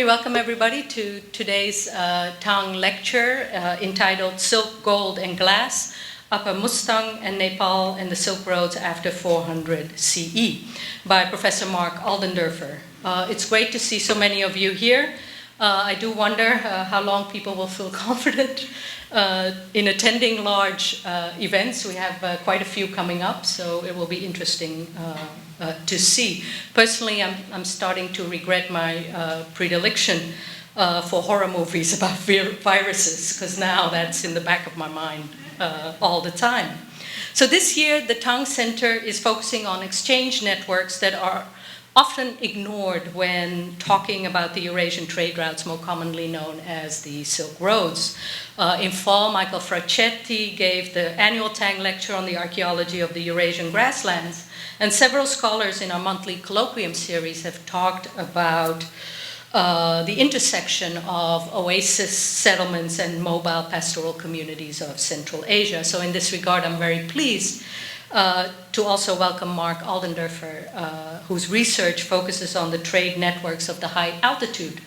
me welcome everybody to today's Tang lecture entitled Silk, Gold and Glass, Upper Mustang and Nepal and the Silk Roads after 400 CE by Professor Mark Aldenderfer. It's great to see so many of you here. I do wonder how long people will feel confident in attending large events. We have quite a few coming up, so it will be interesting to see. Personally, I'm starting to regret my predilection for horror movies about viruses, because now that's in the back of my mind all the time. So this year, the Tang Center is focusing on exchange networks that are often ignored when talking about the Eurasian trade routes, more commonly known as the Silk Roads. In fall, Michael Fracetti gave the annual Tang lecture on the archaeology of the Eurasian grasslands, and several scholars in our monthly colloquium series have talked about the intersection of oasis settlements and mobile pastoral communities of Central Asia. So in this regard, I'm very pleased to also welcome Mark Aldenderfer, whose research focuses on the trade networks of the high altitude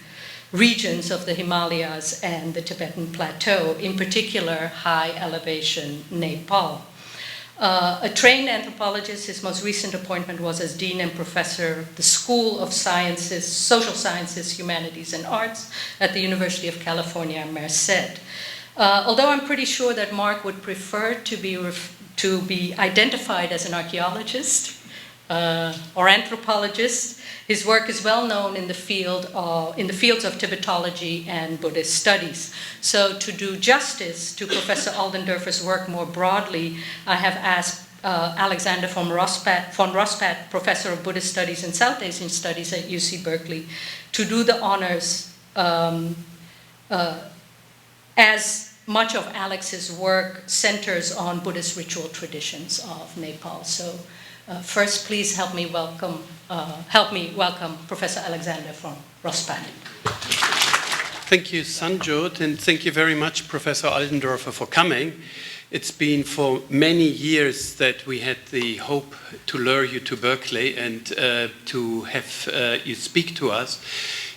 regions of the Himalayas and the Tibetan plateau, in particular high elevation Nepal. A trained anthropologist, his most recent appointment was as Dean and Professor of the School of Sciences, Social Sciences, Humanities and Arts at the University of California, Merced. Although I'm pretty sure that Mark would prefer to be identified as an archaeologist or anthropologist, his work is well known in the fields of Tibetology and Buddhist studies. So to do justice to Professor Aldenderfer's work more broadly, I have asked Alexander von Rospat, Professor of Buddhist Studies and South Asian Studies at UC Berkeley, to do the honors as much of Alex's work centers on Buddhist ritual traditions of Nepal. So first, please help me welcome Professor Alexander von Rospat. Thank you, Sanjot, and thank you very much, Professor Aldenderfer, for coming. It's been for many years that we had the hope to lure you to Berkeley and to have you speak to us.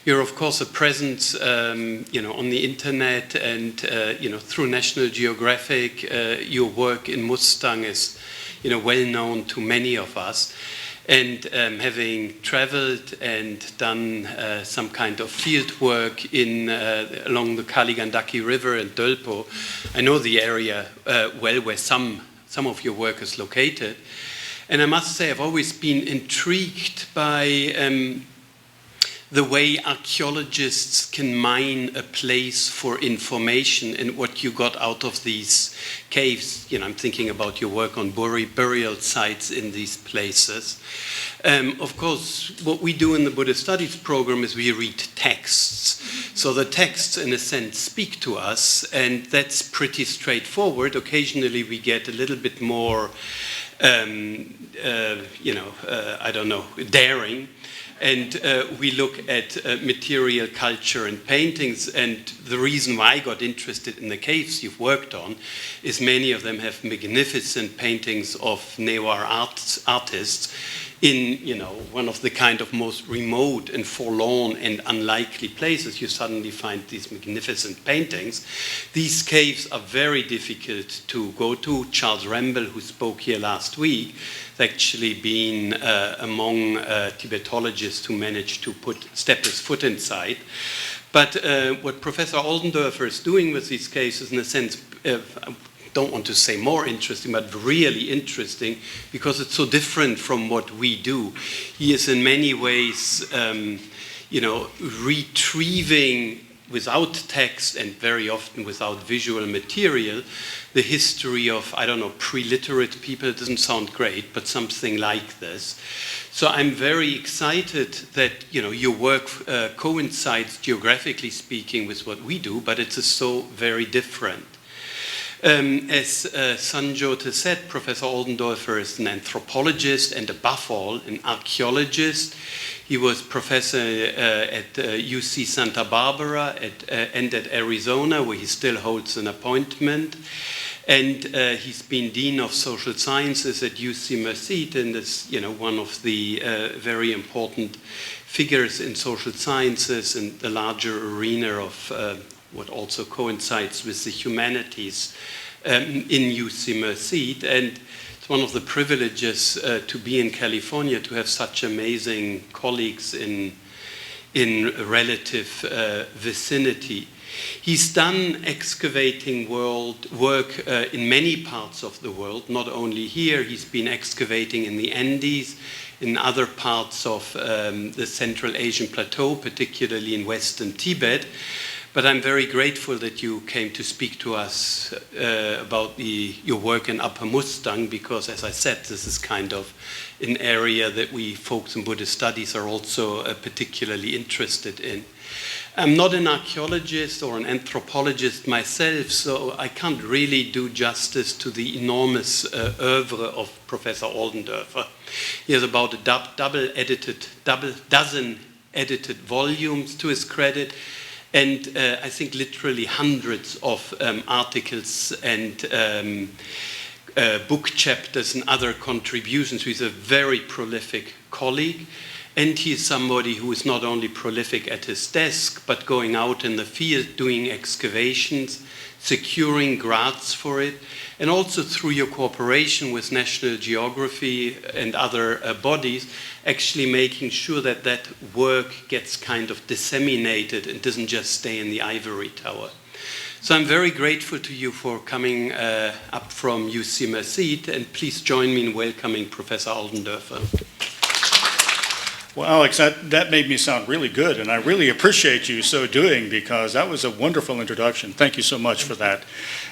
You're, of course, a presence, on the internet and, through National Geographic. Your work in Mustang is, well known to many of us. And having traveled and done some kind of field work along the Kaligandaki River and Dölpo, I know the area well where some of your work is located. And I must say I've always been intrigued by the way archaeologists can mine a place for information and what you got out of these caves. I'm thinking about your work on burial sites in these places. Of course, what we do in the Buddhist Studies program is we read texts. So the texts, in a sense, speak to us, and that's pretty straightforward. Occasionally we get a little bit more, daring. And we look at material culture and paintings, and the reason why I got interested in the caves you've worked on is many of them have magnificent paintings of neo-art artists in, one of the kind of most remote and forlorn and unlikely places. You suddenly find these magnificent paintings. These caves are very difficult to go to. Charles Ramble, who spoke here last week, has actually been among Tibetologists who managed to step his foot inside. But what Professor Aldenderfer is doing with these caves is, in a sense, don't want to say more interesting, but really interesting, because it's so different from what we do. He is in many ways, retrieving without text and very often without visual material, the history of, pre-literate people. It doesn't sound great, but something like this. So I'm very excited that, your work coincides, geographically speaking, with what we do, but it's so very different. As Sanjot has said, Professor Aldenderfer is an anthropologist and, above all, an archaeologist. He was professor at UC Santa Barbara and at Arizona, where he still holds an appointment. And he's been Dean of Social Sciences at UC Merced, and is, one of the very important figures in social sciences and the larger arena of what also coincides with the humanities in UC Merced. And it's one of the privileges to be in California, to have such amazing colleagues in relative vicinity. He's done excavating work in many parts of the world, not only here. He's been excavating in the Andes, in other parts of the Central Asian Plateau, particularly in Western Tibet. But I'm very grateful that you came to speak to us about your work in Upper Mustang, because, as I said, this is kind of an area that we folks in Buddhist studies are also particularly interested in. I'm not an archaeologist or an anthropologist myself, so I can't really do justice to the enormous oeuvre of Professor Aldenderfer. He has about a dozen edited volumes to his credit, and I think literally hundreds of articles and book chapters and other contributions. He's a very prolific colleague. And he is somebody who is not only prolific at his desk, but going out in the field, doing excavations, securing grants for it, and also through your cooperation with National Geography and other bodies, actually making sure that that work gets kind of disseminated and doesn't just stay in the ivory tower. So I'm very grateful to you for coming up from UC Merced, and please join me in welcoming Professor Aldenderfer. Well, Alex, that made me sound really good, and I really appreciate you so doing, because that was a wonderful introduction. Thank you so much for that.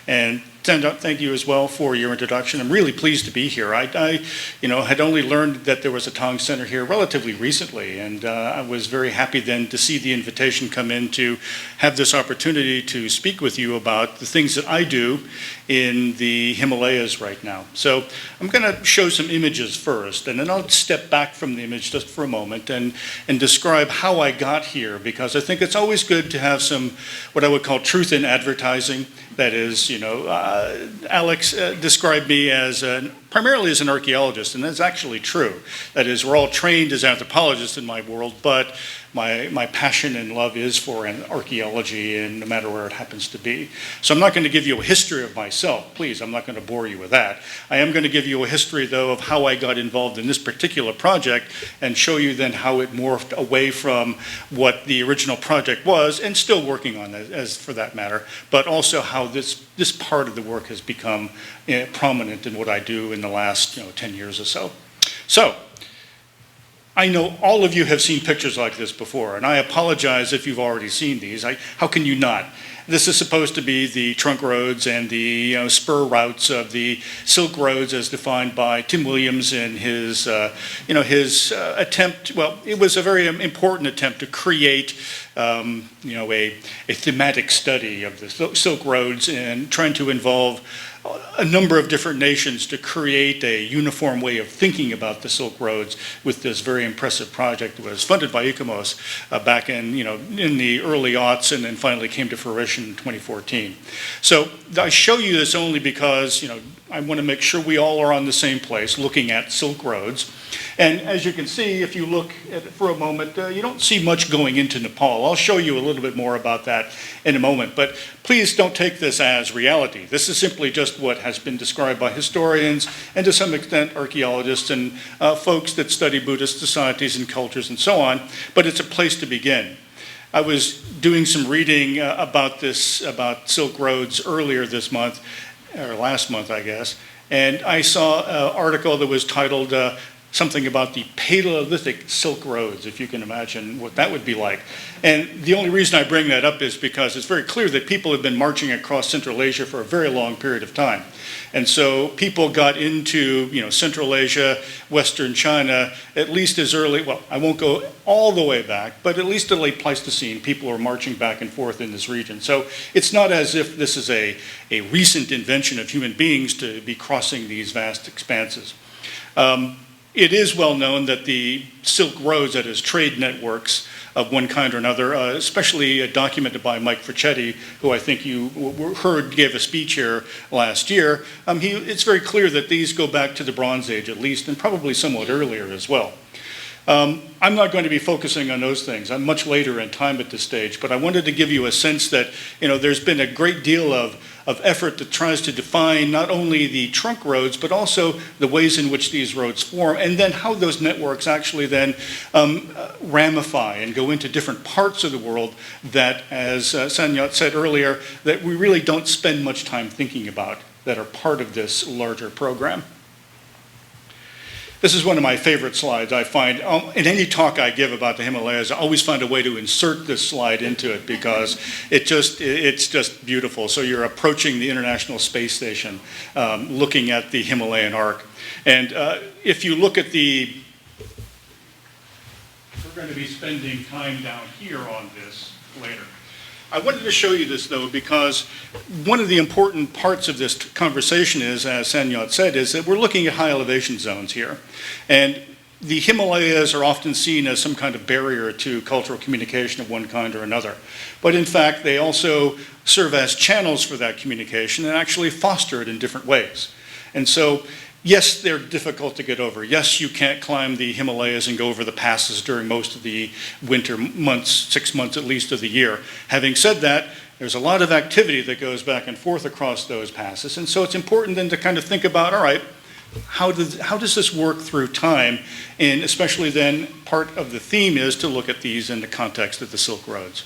And thank you as well for your introduction. I'm really pleased to be here. I had only learned that there was a Tang Center here relatively recently, and I was very happy then to see the invitation come in to have this opportunity to speak with you about the things that I do in the Himalayas right now. So I'm going to show some images first, and then I'll step back from the image just for a moment and describe how I got here, because I think it's always good to have some, what I would call truth in advertising. That is, Alex described me as primarily as an archaeologist, and that's actually true. That is, we're all trained as anthropologists in my world, but my passion and love is for archaeology, and no matter where it happens to be. So I'm not going to give you a history of myself, please. I'm not going to bore you with that. I am going to give you a history, though, of how I got involved in this particular project, and show you then how it morphed away from what the original project was, and still working on it, as for that matter, but also how this part of the work has become prominent in what I do in the last 10 years or so. So, I know all of you have seen pictures like this before, and I apologize if you've already seen these. How can you not? This is supposed to be the trunk roads and the spur routes of the Silk Roads as defined by Tim Williams in his attempt. Well, it was a very important attempt to create a thematic study of the Silk Roads and trying to involve a number of different nations to create a uniform way of thinking about the Silk Roads with this very impressive project that was funded by ICOMOS back in the early aughts, and then finally came to fruition in 2014. So I show you this only because I want to make sure we all are on the same place looking at Silk Roads. And as you can see, if you look at it for a moment, you don't see much going into Nepal. I'll show you a little bit more about that in a moment, but please don't take this as reality. This is simply just what has been described by historians and to some extent archaeologists and folks that study Buddhist societies and cultures and so on, but it's a place to begin. I was doing some reading about Silk Roads earlier this month, or last month, I guess, and I saw an article that was titled something about the Paleolithic Silk Roads, if you can imagine what that would be like. And the only reason I bring that up is because it's very clear that people have been marching across Central Asia for a very long period of time. And so people got into Central Asia, Western China, at least as early, well, I won't go all the way back, but at least the late Pleistocene, people were marching back and forth in this region. So it's not as if this is a recent invention of human beings to be crossing these vast expanses. It is well known that the Silk Roads, that is, trade networks of one kind or another, especially documented by Mike Fricchetti, who I think you heard gave a speech here last year, it's very clear that these go back to the Bronze Age at least, and probably somewhat earlier as well. I'm not going to be focusing on those things. I'm much later in time at this stage, but I wanted to give you a sense that, there's been a great deal of effort that tries to define not only the trunk roads, but also the ways in which these roads form, and then how those networks actually then ramify and go into different parts of the world that, as Sanyat said earlier, that we really don't spend much time thinking about, that are part of this larger program. This is one of my favorite slides. I find in any talk I give about the Himalayas, I always find a way to insert this slide into it because it's just beautiful. So you're approaching the International Space Station, looking at the Himalayan arc. And if you look at we're going to be spending time down here on this later. I wanted to show you this, though, because one of the important parts of this conversation is, as Sanyat said, is that we're looking at high elevation zones here. And the Himalayas are often seen as some kind of barrier to cultural communication of one kind or another. But in fact, they also serve as channels for that communication and actually foster it in different ways. And so, yes, they're difficult to get over. Yes, you can't climb the Himalayas and go over the passes during most of the winter months, 6 months at least of the year. Having said that, there's a lot of activity that goes back and forth across those passes. And so it's important then to kind of think about, all right, how does this work through time? And especially then, part of the theme is to look at these in the context of the Silk Roads.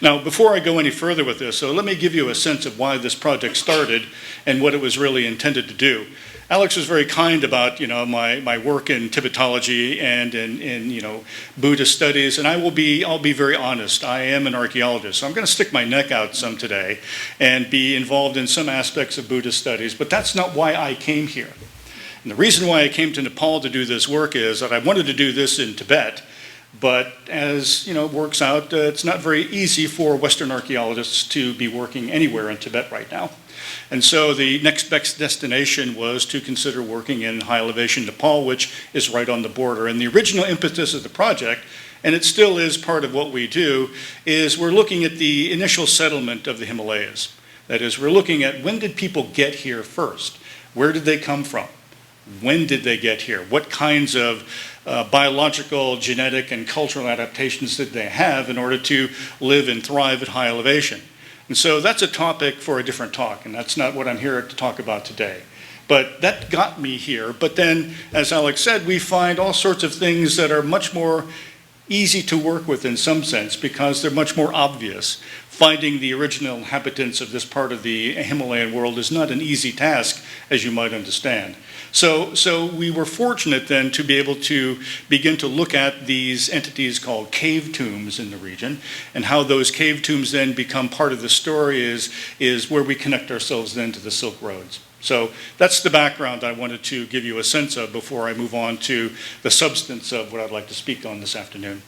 Now, before I go any further with this, so let me give you a sense of why this project started and what it was really intended to do. Alex was very kind about, my work in Tibetology and in Buddhist studies, and I'll be very honest. I am an archaeologist, so I'm going to stick my neck out some today and be involved in some aspects of Buddhist studies, but that's not why I came here. And the reason why I came to Nepal to do this work is that I wanted to do this in Tibet. But as it works out, it's not very easy for Western archaeologists to be working anywhere in Tibet right now. And so the next best destination was to consider working in high elevation Nepal, which is right on the border. And the original impetus of the project, and it still is part of what we do, is we're looking at the initial settlement of the Himalayas. That is, we're looking at when did people get here first? Where did they come from? When did they get here? What kinds of biological, genetic, and cultural adaptations did they have in order to live and thrive at high elevation? And so that's a topic for a different talk, and that's not what I'm here to talk about today. But that got me here. But then, as Alex said, we find all sorts of things that are much more easy to work with in some sense because they're much more obvious. Finding the original inhabitants of this part of the Himalayan world is not an easy task, as you might understand. So we were fortunate then to be able to begin to look at these entities called cave tombs in the region, and how those cave tombs then become part of the story is where we connect ourselves then to the Silk Roads. So that's the background I wanted to give you a sense of before I move on to the substance of what I'd like to speak on this afternoon.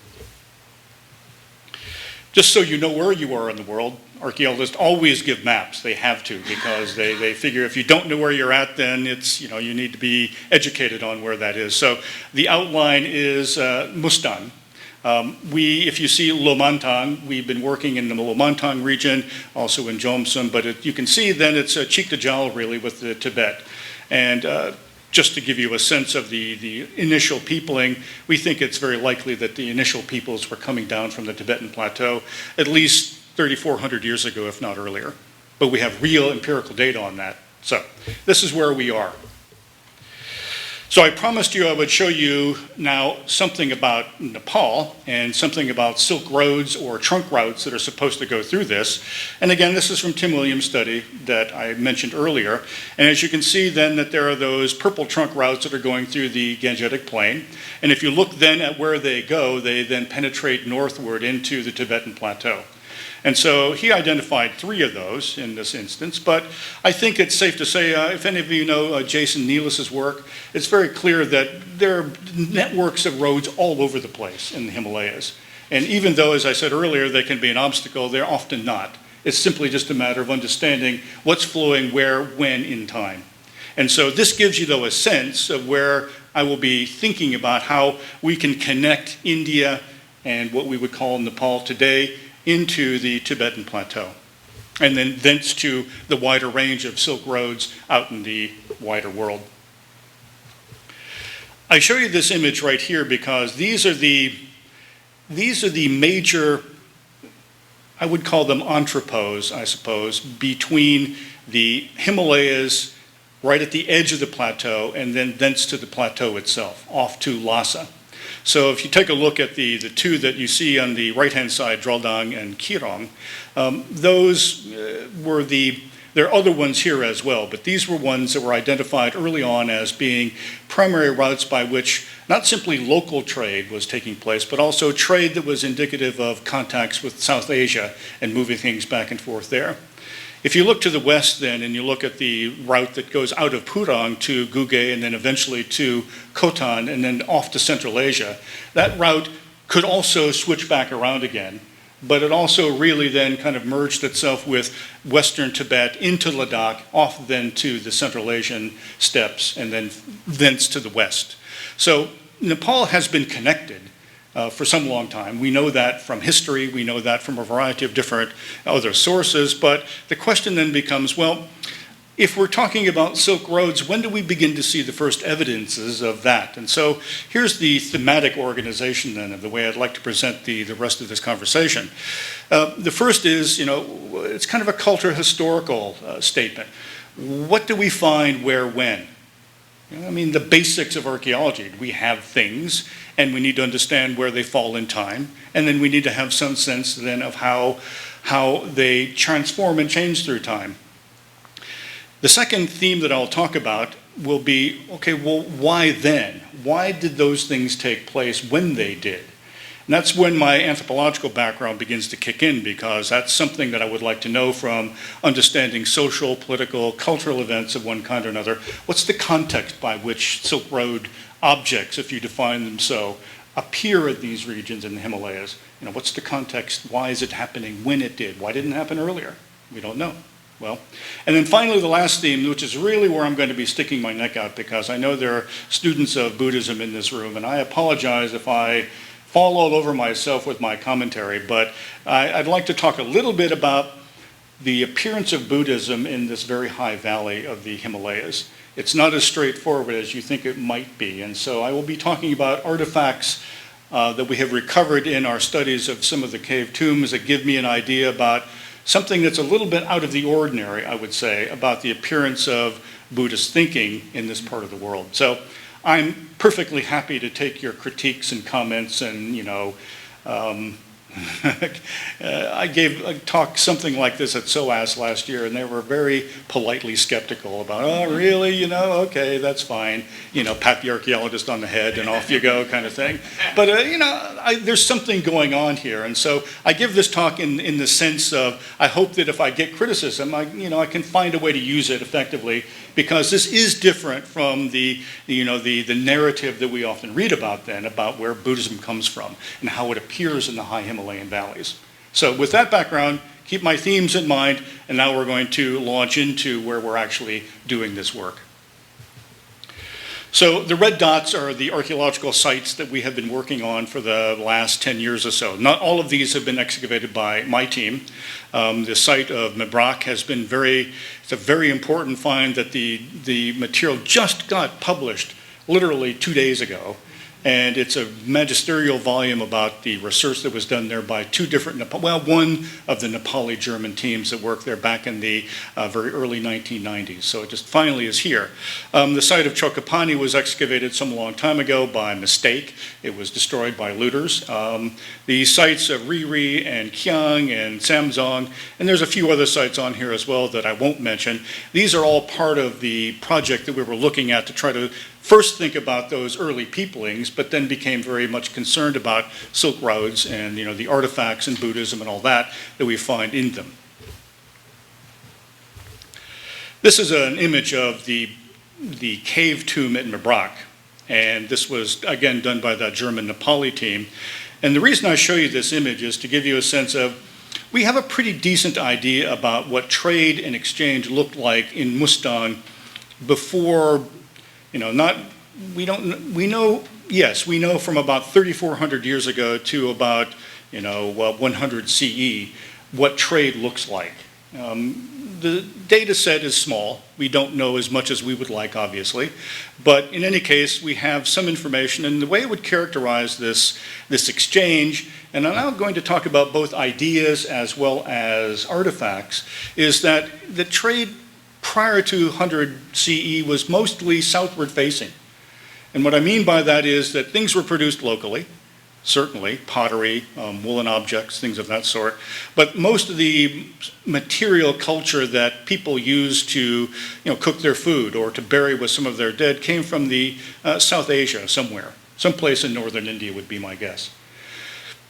Just so you know where you are in the world, archaeologists always give maps. They have to, because they figure if you don't know where you're at, then it's, you need to be educated on where that is. So the outline is Mustang. If you see Lomantang, we've been working in the Lomantang region, also in Jomsom, but you can see then it's cheek to jowl really with the Tibet. And just to give you a sense of the initial peopling, we think it's very likely that the initial peoples were coming down from the Tibetan plateau at least 3,400 years ago, if not earlier. But we have real empirical data on that. So this is where we are. So I promised you I would show you now something about Nepal and something about silk roads or trunk routes that are supposed to go through this. And again, this is from Tim Williams' study that I mentioned earlier. And as you can see then that there are those purple trunk routes that are going through the Gangetic Plain. And if you look then at where they go, they then penetrate northward into the Tibetan Plateau. And so he identified 3 of those in this instance, but I think it's safe to say, if any of you know Jason Neelis's work, it's very clear that there are networks of roads all over the place in the Himalayas. And even though, as I said earlier, they can be an obstacle, they're often not. It's simply just a matter of understanding what's flowing where, when in time. And so this gives you, though, a sense of where I will be thinking about how we can connect India and what we would call Nepal today into the Tibetan Plateau, and then thence to the wider range of silk roads out in the wider world. I show you this image right here because these are the major, I would call them entrepôts, I suppose, between the Himalayas right at the edge of the plateau and then thence to the plateau itself, off to Lhasa. So if you take a look at the two that you see on the right-hand side, Droldang and Kirong, those were there are other ones here as well, but these were ones that were identified early on as being primary routes by which not simply local trade was taking place, but also trade that was indicative of contacts with South Asia and moving things back and forth there. If you look to the west then, and you look at the route that goes out of Purang to Guge and then eventually to Khotan and then off to Central Asia, that route could also switch back around again. But it also really then kind of merged itself with Western Tibet into Ladakh, off then to the Central Asian steppes, and then thence to the west. So Nepal has been connected for some long time. We know that from history, we know that from a variety of different other sources, but the question then becomes, well, if we're talking about Silk Roads, when do we begin to see the first evidences of that? And so here's the thematic organization then of the way I'd like to present the rest of this conversation. The first is, it's kind of a culture historical statement. What do we find where, when? The basics of archaeology. We have things, and we need to understand where they fall in time, and then we need to have some sense then of how they transform and change through time. The second theme that I'll talk about will be, okay, well, why then? Why did those things take place when they did? And that's when my anthropological background begins to kick in, because that's something that I would like to know from understanding social, political, cultural events of one kind or another. What's the context by which Silk Road objects, if you define them so, appear at these regions in the Himalayas? What's the context? Why is it happening when it did? Why didn't it happen earlier? We don't know. Well, and then finally the last theme, which is really where I'm going to be sticking my neck out, because I know there are students of Buddhism in this room, and I apologize if I fall all over myself with my commentary, but I'd like to talk a little bit about the appearance of Buddhism in this very high valley of the Himalayas. It's not as straightforward as you think it might be, and so I will be talking about artifacts that we have recovered in our studies of some of the cave tombs that give me an idea about something that's a little bit out of the ordinary, I would say, about the appearance of Buddhist thinking in this part of the world. So I'm perfectly happy to take your critiques and comments and, I gave a talk something like this at SOAS last year, and they were very politely skeptical about, oh, really, okay, that's fine, pat the archaeologist on the head and off you go kind of thing. But, there's something going on here, and so I give this talk in the sense of, I hope that if I get criticism, I can find a way to use it effectively, because this is different from the narrative that we often read about then, about where Buddhism comes from and how it appears in the high Himalayan valleys. So with that background, keep my themes in mind, and now we're going to launch into where we're actually doing this work. So the red dots are the archaeological sites that we have been working on for the last 10 years or so. Not all of these have been excavated by my team. The site of Mebrak has been it's a very important find that the material just got published literally 2 days ago. And it's a magisterial volume about the research that was done there by two different, one of the Nepali German teams that worked there back in the very early 1990s. So it just finally is here. The site of Chokapani was excavated some long time ago by mistake. It was destroyed by looters. The sites of Riri and Kyang and Sam Dzong, and there's a few other sites on here as well that I won't mention. These are all part of the project that we were looking at to try to first think about those early peoplings, but then became very much concerned about Silk Roads and the artifacts and Buddhism and all that we find in them. This is an image of the cave tomb at Mebrak, and this was again done by that German Nepali team. And the reason I show you this image is to give you a sense of, we have a pretty decent idea about what trade and exchange looked like in Mustang before. We know from about 3,400 years ago to about 100 CE what trade looks like. the data set is small. We don't know as much as we would like, obviously. But in any case, we have some information. And the way I would characterize this exchange, and I'm now going to talk about both ideas as well as artifacts, is that the trade prior to 100 CE was mostly southward facing. And what I mean by that is that things were produced locally, certainly, pottery, woolen objects, things of that sort. But most of the material culture that people used to cook their food or to bury with some of their dead came from the South Asia somewhere. Someplace in northern India would be my guess.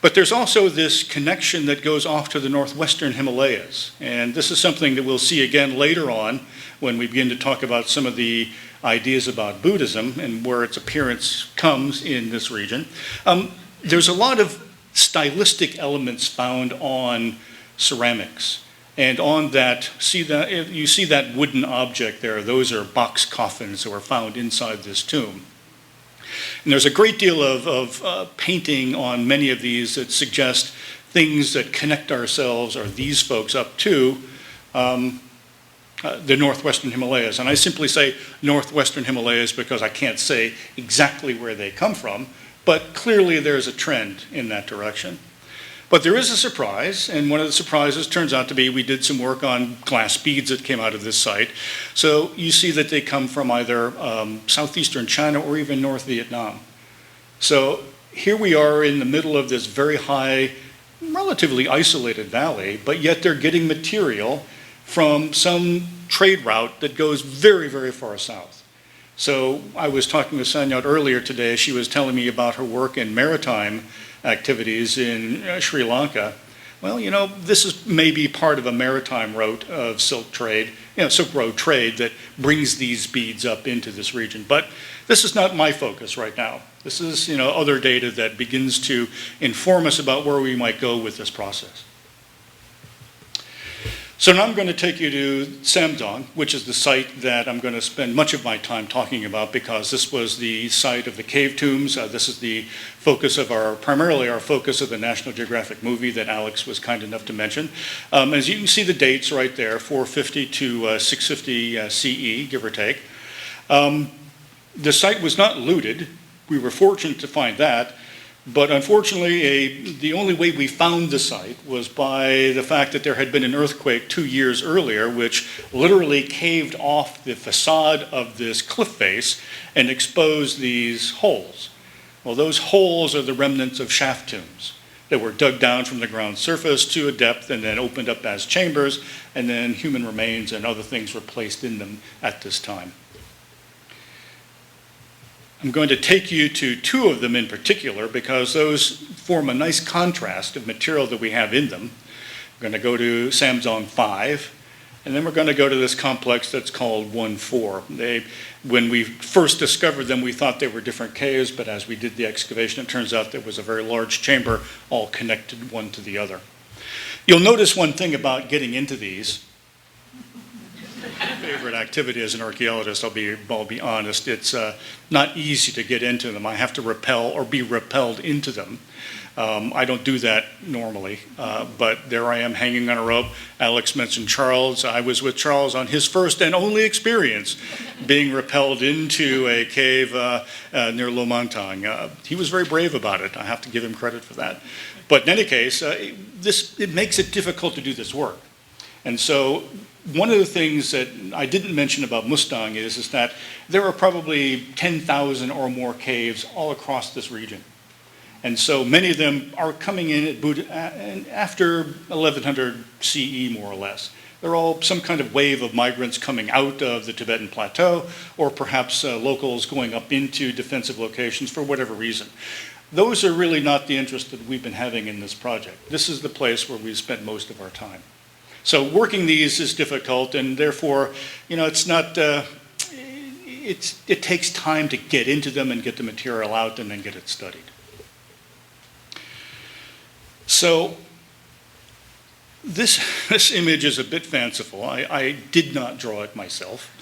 But there's also this connection that goes off to the northwestern Himalayas. And this is something that we'll see again later on when we begin to talk about some of the ideas about Buddhism and where its appearance comes in this region. There's a lot of stylistic elements found on ceramics. And on that, you see that wooden object there. Those are box coffins that were found inside this tomb. And there's a great deal of painting on many of these that suggest things that connect ourselves or these folks up to the northwestern Himalayas. And I simply say northwestern Himalayas because I can't say exactly where they come from. But clearly there's a trend in that direction. But there is a surprise, and one of the surprises turns out to be we did some work on glass beads that came out of this site. So you see that they come from either southeastern China or even North Vietnam. So here we are in the middle of this very high, relatively isolated valley, but yet they're getting material from some trade route that goes very, very far south. So I was talking with Sanyot earlier today. She was telling me about her work in maritime activities in Sri Lanka. Well, this is maybe part of a maritime route of Silk trade, Silk Road trade that brings these beads up into this region. But this is not my focus right now. This is, other data that begins to inform us about where we might go with this process. So now I'm going to take you to Sam Dzong, which is the site that I'm going to spend much of my time talking about because this was the site of the cave tombs. This is the focus of primarily our focus of the National Geographic movie that Alex was kind enough to mention. As you can see the dates right there, 450 to 650 CE, give or take. The site was not looted. We were fortunate to find that. But unfortunately, the only way we found the site was by the fact that there had been an earthquake 2 years earlier, which literally caved off the facade of this cliff face and exposed these holes. Well, those holes are the remnants of shaft tombs that were dug down from the ground surface to a depth and then opened up as chambers, and then human remains and other things were placed in them at this time. I'm going to take you to two of them in particular because those form a nice contrast of material that we have in them. We're going to go to Sam Dzong 5, and then we're going to go to this complex that's called 1-4. When we first discovered them, we thought they were different caves, but as we did the excavation, it turns out there was a very large chamber all connected one to the other. You'll notice one thing about getting into these. Favorite activity as an archaeologist, I'll be honest, it's not easy to get into them. I have to repel or be repelled into them. I don't do that normally, but there I am hanging on a rope. Alex mentioned Charles. I was with Charles on his first and only experience being repelled into a cave near Lomantang. He was very brave about it. I have to give him credit for that. But in any case, it makes it difficult to do this work. And so one of the things that I didn't mention about Mustang is that there are probably 10,000 or more caves all across this region. And so many of them are coming in after 1100 CE, more or less. They're all some kind of wave of migrants coming out of the Tibetan plateau, or perhaps locals going up into defensive locations for whatever reason. Those are really not the interest that we've been having in this project. This is the place where we've spent most of our time. So working these is difficult, and therefore, it's not. It takes time to get into them and get the material out and then get it studied. So this image is a bit fanciful. I did not draw it myself.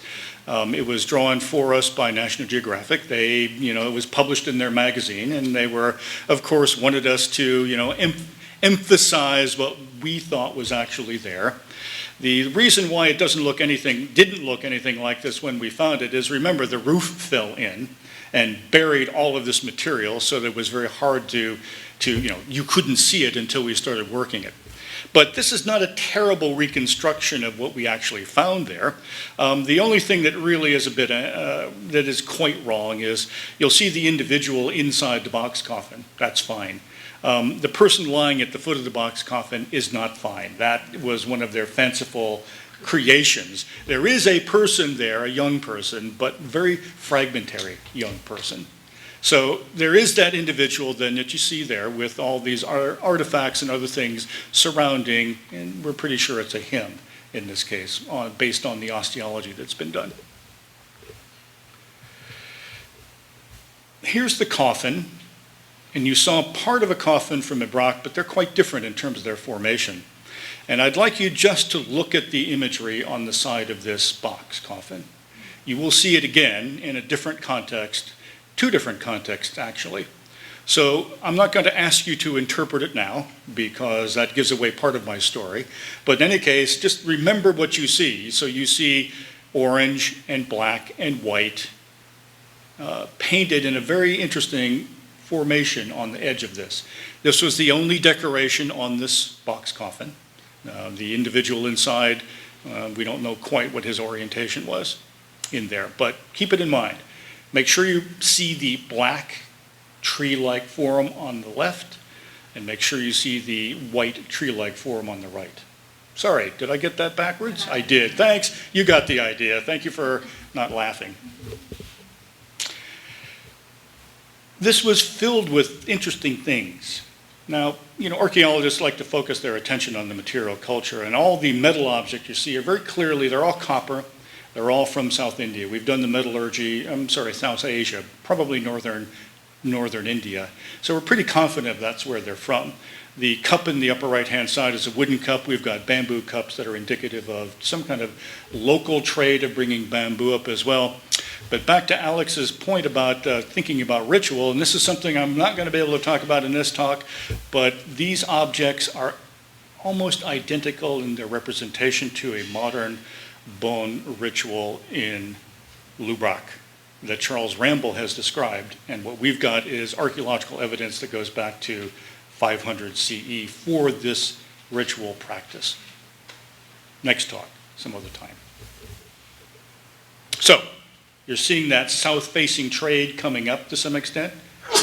It was drawn for us by National Geographic. It was published in their magazine, and they were, of course, wanted us to, emphasize what we thought was actually there. The reason why it didn't look anything like this when we found it is, remember, the roof fell in and buried all of this material, so that it was very hard to you couldn't see it until we started working it. But this is not a terrible reconstruction of what we actually found there. The only thing that really is a bit, that is quite wrong is you'll see the individual inside the box coffin. That's fine. The person lying at the foot of the box coffin is not fine. That was one of their fanciful creations. There is a person there, a young person, but very fragmentary young person. So there is that individual then that you see there with all these artifacts and other things surrounding, and we're pretty sure it's a him in this case, based on the osteology that's been done. Here's the coffin, and you saw part of a coffin from Iraq, but they're quite different in terms of their formation. And I'd like you just to look at the imagery on the side of this box coffin. You will see it again in a different context, two different contexts actually. So I'm not going to ask you to interpret it now because that gives away part of my story. But in any case, just remember what you see. So you see orange and black and white painted in a very interesting formation on the edge of this. This was the only decoration on this box coffin. The individual inside, we don't know quite what his orientation was in there, but keep it in mind. Make sure you see the black tree-like form on the left, and make sure you see the white tree-like form on the right. Sorry, did I get that backwards? I did. Thanks. You got the idea. Thank you for not laughing. This was filled with interesting things. Now, archaeologists like to focus their attention on the material culture, and all the metal objects you see are very clearly, they're all copper. They're all from South India. We've done the metallurgy, South Asia, probably northern India. So we're pretty confident that's where they're from. The cup in the upper right-hand side is a wooden cup. We've got bamboo cups that are indicative of some kind of local trade of bringing bamboo up as well. But back to Alex's point about thinking about ritual, and this is something I'm not going to be able to talk about in this talk, but these objects are almost identical in their representation to a modern bone ritual in Lubrac that Charles Ramble has described. And what we've got is archaeological evidence that goes back to 500 CE for this ritual practice. Next talk, some other time. So, you're seeing that south-facing trade coming up to some extent,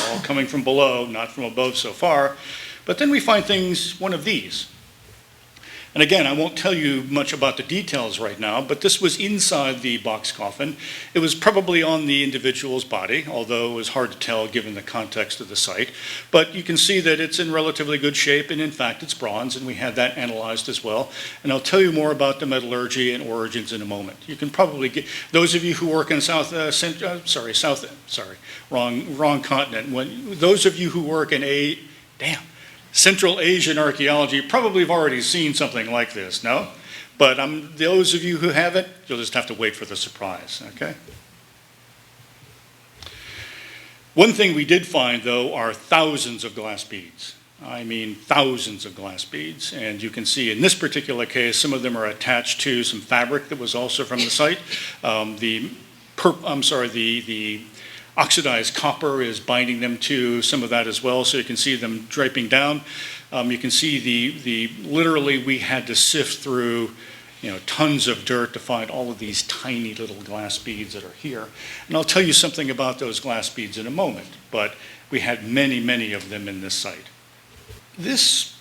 all coming from below, not from above so far. But then we find things, one of these. And again, I won't tell you much about the details right now, but this was inside the box coffin. It was probably on the individual's body, although it was hard to tell given the context of the site. But you can see that it's in relatively good shape, and in fact it's bronze, and we had that analyzed as well. And I'll tell you more about the metallurgy and origins in a moment. You can probably get, those of you who work in wrong continent. Those of you who work in Central Asian archaeology probably have already seen something like this, no? But those of you who haven't, you'll just have to wait for the surprise, okay? One thing we did find, though, are thousands of glass beads. I mean, thousands of glass beads. And you can see in this particular case, some of them are attached to some fabric that was also from the site. The oxidized copper is binding them to some of that as well, so you can see them draping down. You can see literally we had to sift through tons of dirt to find all of these tiny little glass beads that are here. And I'll tell you something about those glass beads in a moment, but we had many, many of them in this site. This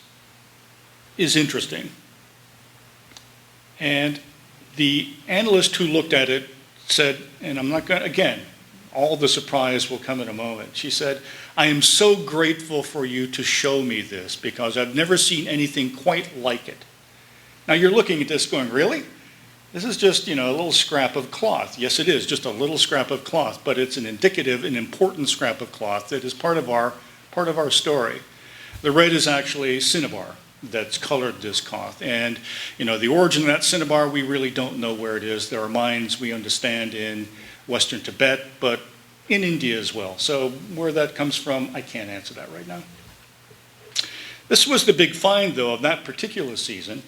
is interesting. And the analyst who looked at it said, and I'm not going to, again, all the surprise will come in a moment. She said, I am so grateful for you to show me this because I've never seen anything quite like it. Now you're looking at this going, really? This is just, a little scrap of cloth. Yes, it is, just a little scrap of cloth, but it's an important scrap of cloth that is part of our story. The red is actually cinnabar that's colored this cloth. And, the origin of that cinnabar, we really don't know where it is. There are mines we understand in Western Tibet, but in India as well. So where that comes from, I can't answer that right now. This was the big find, though, of that particular season.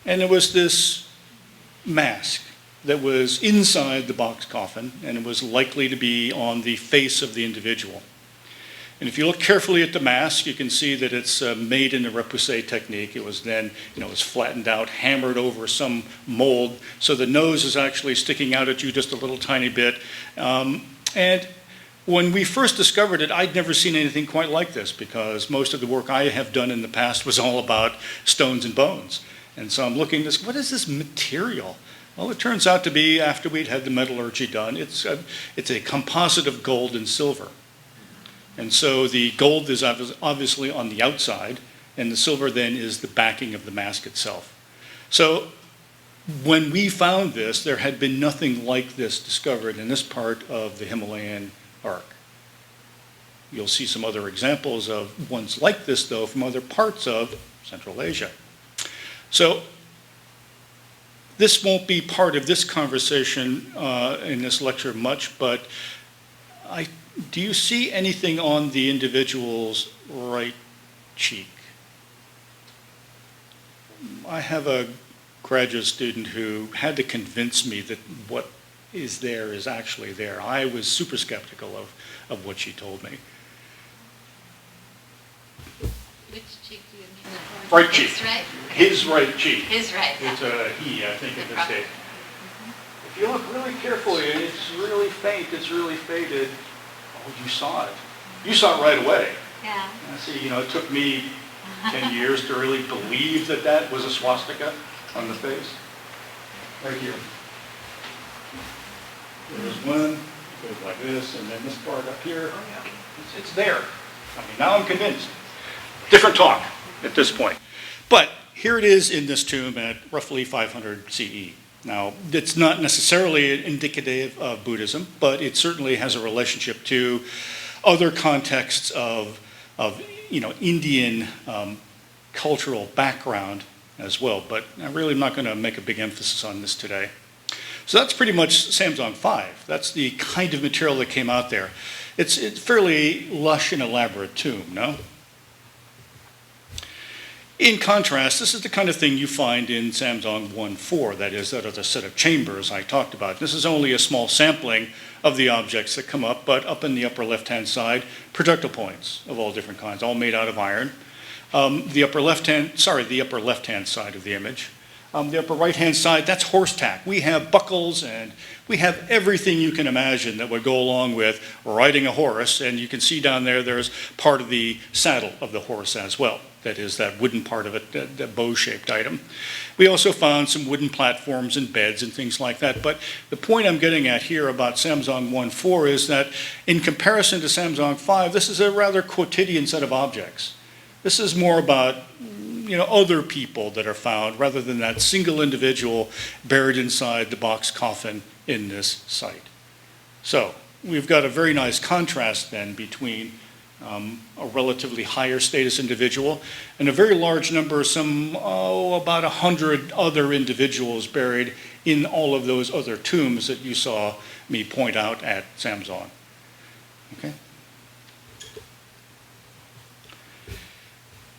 And there was this mask that was inside the box coffin, and it was likely to be on the face of the individual. And if you look carefully at the mask, you can see that it's made in the repoussé technique. It was then, it was flattened out, hammered over some mold, so the nose is actually sticking out at you just a little tiny bit. And when we first discovered it, I'd never seen anything quite like this, because most of the work I have done in the past was all about stones and bones. And so I'm looking at this, what is this material? Well, it turns out to be, after we'd had the metallurgy done, it's a composite of gold and silver. And so the gold is obviously on the outside, and the silver then is the backing of the mask itself. So when we found this, there had been nothing like this discovered in this part of the Himalayan arc. You'll see some other examples of ones like this, though, from other parts of Central Asia. So this won't be part of this conversation in this lecture much, but do you see anything on the individual's right cheek? I have a graduate student who had to convince me that what is there is actually there. I was super skeptical of what she told me. Which cheek do you mean? Right cheek. His right? His right cheek. His right. It's a he, I think, in this case. If you look really carefully, it's really faint, it's really faded. Oh, you saw it. You saw it right away. Yeah. See, it took me 10 years to really believe that that was a swastika on the face. Right here. There's one, it goes like this, and then this part up here. Oh yeah, it's there. I mean, now I'm convinced. Different talk at this point. But here it is in this tomb at roughly 500 CE. Now, it's not necessarily indicative of Buddhism, but it certainly has a relationship to other contexts of Indian cultural background as well. But I really am not going to make a big emphasis on this today. So that's pretty much Sam Dzong 5. That's the kind of material that came out there. It's fairly lush and elaborate tomb, no? In contrast, this is the kind of thing you find in Sam Dzong 1.4, that is, that other set of chambers I talked about. This is only a small sampling of the objects that come up, but up in the upper left-hand side, projectile points of all different kinds, all made out of iron. The upper left-hand side of the image. The upper right-hand side, that's horse tack. We have buckles and we have everything you can imagine that would go along with riding a horse, and you can see down there, there's part of the saddle of the horse as well. That is that wooden part of it, that bow-shaped item. We also found some wooden platforms and beds and things like that. But the point I'm getting at here about Sam Dzong 1.4 is that in comparison to Sam Dzong 5, this is a rather quotidian set of objects. This is more about other people that are found rather than that single individual buried inside the box coffin in this site. So we've got a very nice contrast then between a relatively higher status individual and a very large number, about 100 other individuals buried in all of those other tombs that you saw me point out at Sam Dzong. Okay?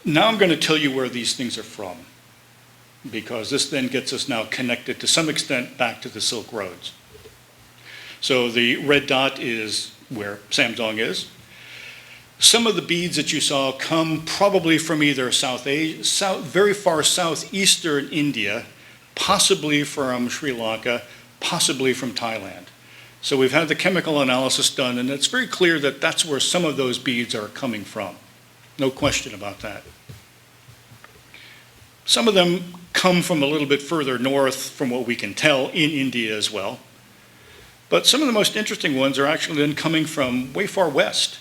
Now I'm going to tell you where these things are from, because this then gets us now connected to some extent back to the Silk Roads. So the red dot is where Sam Dzong is. Some of the beads that you saw come probably from either very far southeastern India, possibly from Sri Lanka, possibly from Thailand. So we've had the chemical analysis done, and it's very clear that that's where some of those beads are coming from. No question about that. Some of them come from a little bit further north, from what we can tell, in India as well. But some of the most interesting ones are actually then coming from way far west,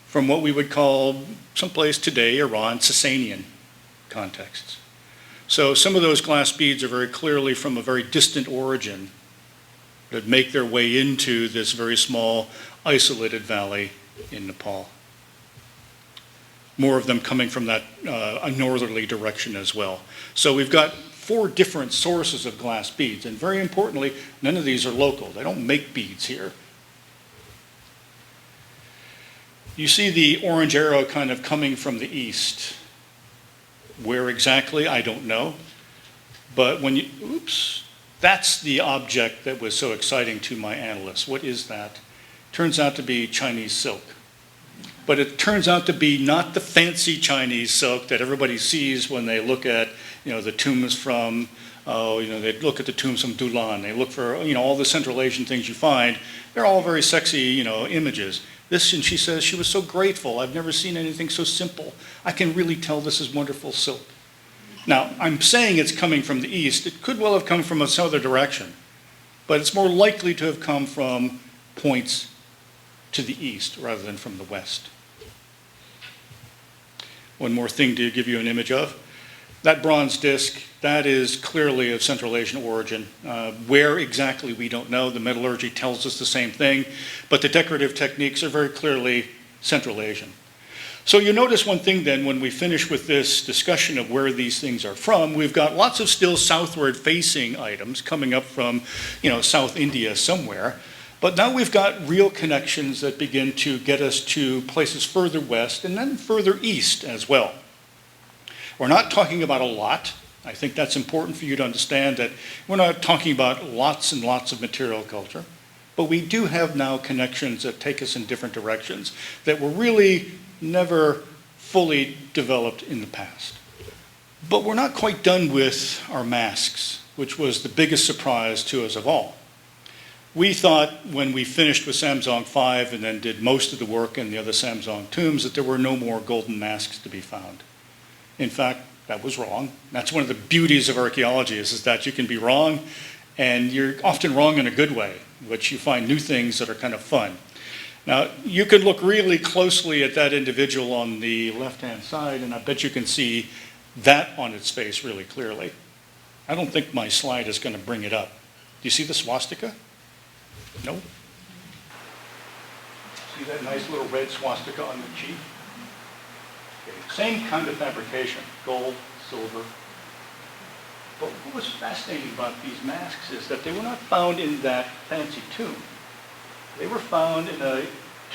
from what we would call someplace today, Iran, Sasanian contexts. So some of those glass beads are very clearly from a very distant origin that make their way into this very small, isolated valley in Nepal. More of them coming from that a northerly direction as well. So we've got 4 different sources of glass beads, and very importantly, none of these are local. They don't make beads here. You see the orange arrow kind of coming from the east. Where exactly, I don't know. But when you, oops, that's the object that was so exciting to my analysts. What is that? Turns out to be Chinese silk. But it turns out to be not the fancy Chinese silk that everybody sees when they look at, the tombs from, they look at the tombs from Dulan. They look for, all the Central Asian things you find. They're all very sexy, images. This, and she says she was so grateful. I've never seen anything so simple. I can really tell this is wonderful silk. Now, I'm saying it's coming from the east. It could well have come from some other direction, but it's more likely to have come from points to the east rather than from the west. One more thing to give you an image of. That bronze disc, that is clearly of Central Asian origin. Where exactly, we don't know. The metallurgy tells us the same thing, but the decorative techniques are very clearly Central Asian. So you notice one thing then when we finish with this discussion of where these things are from, we've got lots of still southward facing items coming up from, South India somewhere. But now we've got real connections that begin to get us to places further west and then further east as well. We're not talking about a lot. I think that's important for you to understand that we're not talking about lots and lots of material culture, but we do have now connections that take us in different directions that were really never fully developed in the past. But we're not quite done with our masks, which was the biggest surprise to us of all. We thought when we finished with Sam Dzong 5 and then did most of the work in the other Sam Dzong tombs that there were no more golden masks to be found. In fact, that was wrong. That's one of the beauties of archaeology is that you can be wrong, and you're often wrong in a good way, which you find new things that are kind of fun. Now, you can look really closely at that individual on the left-hand side, and I bet you can see that on its face really clearly. I don't think my slide is going to bring it up. Do you see the swastika? No? See that nice little red swastika on the cheek? Okay. Same kind of fabrication, gold, silver. But what was fascinating about these masks is that they were not found in that fancy tomb. They were found in a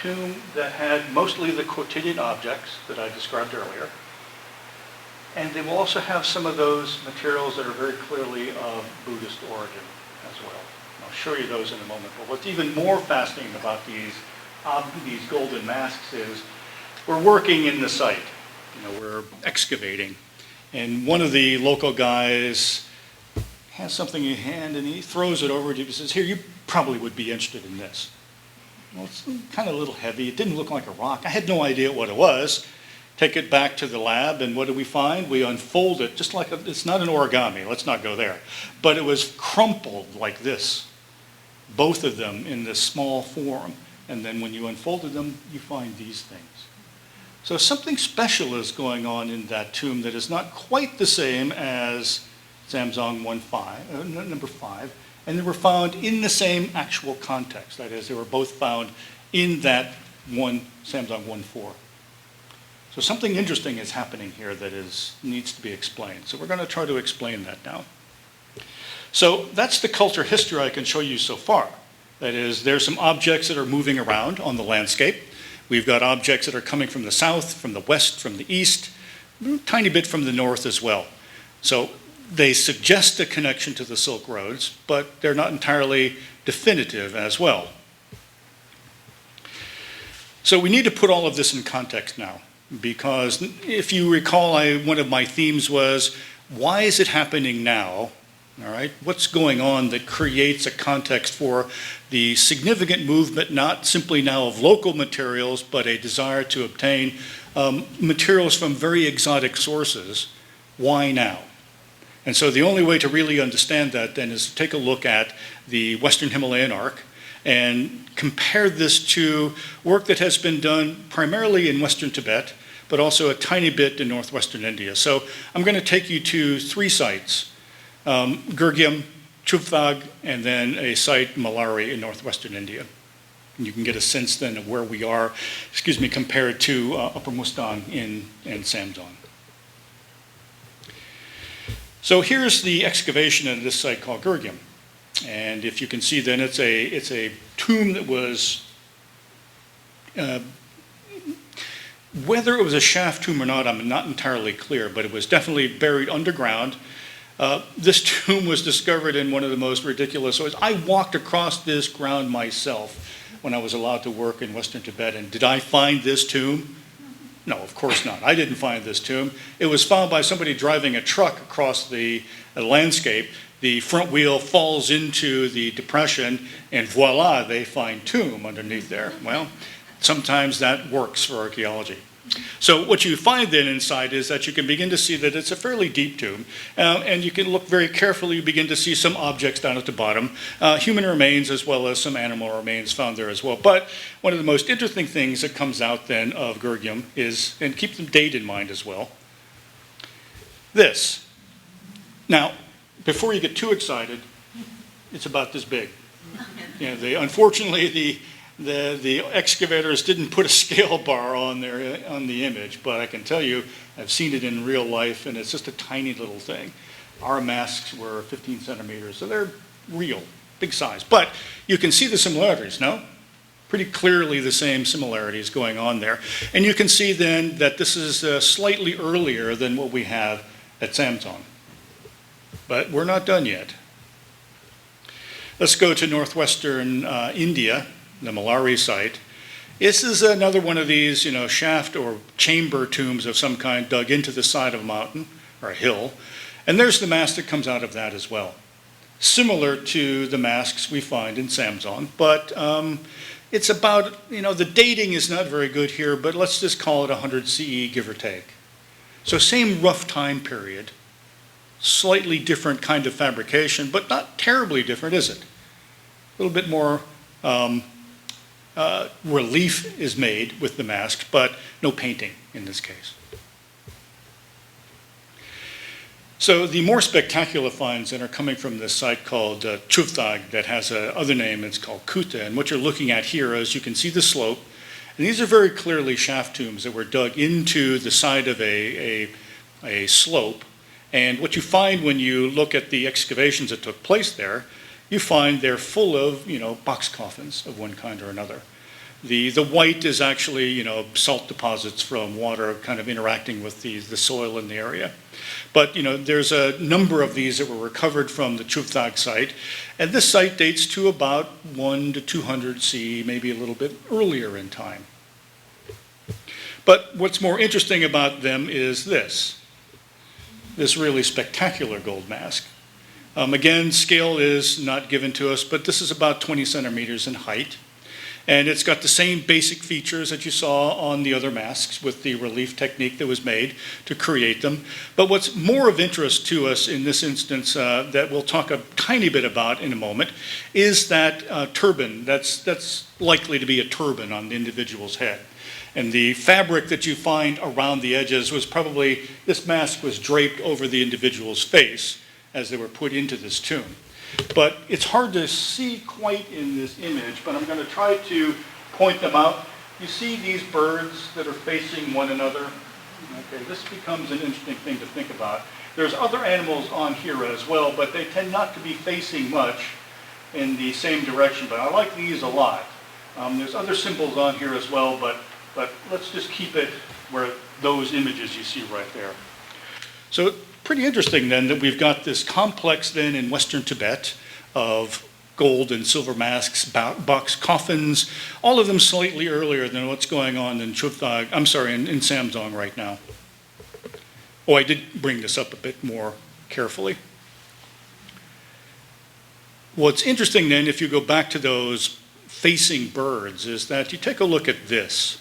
tomb that had mostly the quotidian objects that I described earlier. And they will also have some of those materials that are very clearly of Buddhist origin as well. I'll show you those in a moment. But what's even more fascinating about these golden masks is we're working in the site. We're excavating. And one of the local guys has something in hand and he throws it over to you and says, here, you probably would be interested in this. Well, it's kind of a little heavy. It didn't look like a rock. I had no idea what it was. Take it back to the lab, and what do we find? We unfold it, just like it's not an origami. Let's not go there. But it was crumpled like this, both of them in this small form. And then when you unfolded them, you find these things. So something special is going on in that tomb that is not quite the same as Sam Dzong number 5. And they were found in the same actual context. That is, they were both found in that one Sam Dzong 1-4. So something interesting is happening here that needs to be explained. So we're going to try to explain that now. So that's the culture history I can show you so far. That is, there's some objects that are moving around on the landscape. We've got objects that are coming from the south, from the west, from the east, a tiny bit from the north as well. So they suggest a connection to the Silk Roads, but they're not entirely definitive as well. So we need to put all of this in context now, because if you recall, one of my themes was, why is it happening now? All right, what's going on that creates a context for the significant movement, not simply now of local materials, but a desire to obtain materials from very exotic sources? Why now? And so the only way to really understand that then is to take a look at the Western Himalayan arc and compare this to work that has been done primarily in Western Tibet, but also a tiny bit in northwestern India. So I'm going to take you to 3 sites, Gurgiam, Chuvthag, and then a site, Malari, in northwestern India. And you can get a sense then of where we are, compared to Upper Mustang in Sam Dzong. So here's the excavation at this site called Gurgiam. And if you can see then, it's a tomb that was, whether it was a shaft tomb or not, I'm not entirely clear, but it was definitely buried underground. This tomb was discovered in one of the most ridiculous ways. I walked across this ground myself when I was allowed to work in Western Tibet, and did I find this tomb? No, of course not. I didn't find this tomb. It was found by somebody driving a truck across the landscape. The front wheel falls into the depression, and voila, they find tomb underneath there. Well, sometimes that works for archaeology. So what you find then inside is that you can begin to see that it's a fairly deep tomb, and you can look very carefully, you begin to see some objects down at the bottom, human remains as well as some animal remains found there as well. But one of the most interesting things that comes out then of Gurgyam is, and keep the date in mind as well, this. Now, before you get too excited, it's about this big. You know, unfortunately, the excavators didn't put a scale bar on there on the image, but I can tell you I've seen it in real life, and it's just a tiny little thing. Our masks were 15 centimeters, so they're real, big size. But you can see the similarities, no? Pretty clearly the same similarities going on there. And you can see then that this is slightly earlier than what we have at Sam Dzong. But we're not done yet. Let's go to northwestern India, the Malari site. This is another one of these, shaft or chamber tombs of some kind dug into the side of a mountain or a hill. And there's the mask that comes out of that as well. Similar to the masks we find in Sam Dzong, but it's about, the dating is not very good here, but let's just call it 100 CE, give or take. So same rough time period, slightly different kind of fabrication, but not terribly different, is it? A little bit more relief is made with the mask, but no painting in this case. So the more spectacular finds that are coming from this site called Chuvthag that has another name, it's called Kuta. And what you're looking at here is you can see the slope. And these are very clearly shaft tombs that were dug into the side of a slope. And what you find when you look at the excavations that took place there, you find they're full of, box coffins of one kind or another. The white is actually, salt deposits from water kind of interacting with the soil in the area. But, there's a number of these that were recovered from the Chuvthag site. And this site dates to about 1 to 200 CE, maybe a little bit earlier in time. But what's more interesting about them is this really spectacular gold mask. Again, scale is not given to us, but this is about 20 centimeters in height. And it's got the same basic features that you saw on the other masks with the relief technique that was made to create them. But what's more of interest to us in this instance that we'll talk a tiny bit about in a moment is that turban. That's likely to be a turban on the individual's head. And the fabric that you find around the edges was probably, this mask was draped over the individual's face as they were put into this tomb. But it's hard to see quite in this image, but I'm going to try to point them out. You see these birds that are facing one another? Okay, this becomes an interesting thing to think about. There's other animals on here as well, but they tend not to be facing much in the same direction, but I like these a lot. There's other symbols on here as well, but let's just keep it where those images you see right there. So pretty interesting then that we've got this complex then in Western Tibet of gold and silver masks, box coffins, all of them slightly earlier than what's going on in Chuvthag, in Sam Dzong right now. Oh, I did bring this up a bit more carefully. What's interesting then, if you go back to those facing birds, is that you take a look at this.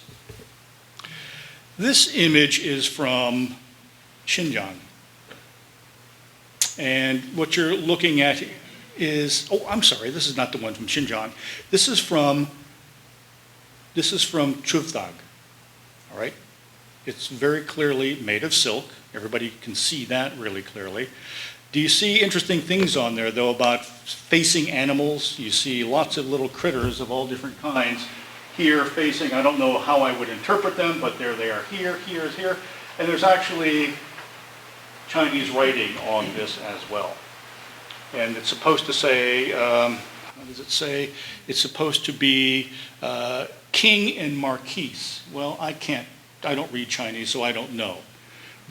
This image is from Xinjiang. And what you're looking at is, this is not the one from Xinjiang. This is from Chuvthag, all right? It's very clearly made of silk. Everybody can see that really clearly. Do you see interesting things on there, though, about facing animals? You see lots of little critters of all different kinds here facing. I don't know how I would interpret them, but there they are here, here. And there's actually Chinese writing on this as well. And it's supposed to say, what does it say? It's supposed to be king and marquise. Well, I don't read Chinese, so I don't know.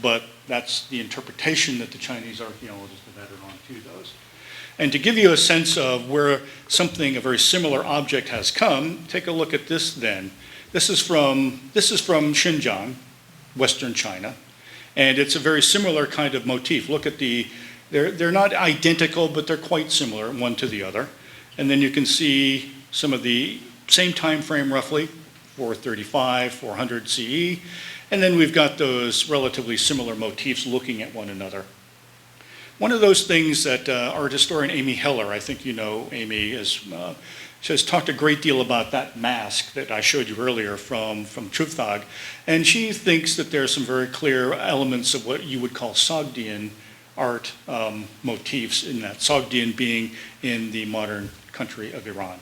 but that's the interpretation that the Chinese archaeologists have added on to those. And to give you a sense of where something, a very similar object has come, take a look at this then. This is from Xinjiang, Western China, and it's a very similar kind of motif. Look at they're not identical, but they're quite similar one to the other. And then you can see some of the same time frame roughly, 435, 400 CE. And then we've got those relatively similar motifs looking at one another. One of those things that art historian Amy Heller, I think you know Amy, she has talked a great deal about that mask that I showed you earlier from Trubthag. And she thinks that there are some very clear elements of what you would call Sogdian art motifs in that, Sogdian being in the modern country of Iran.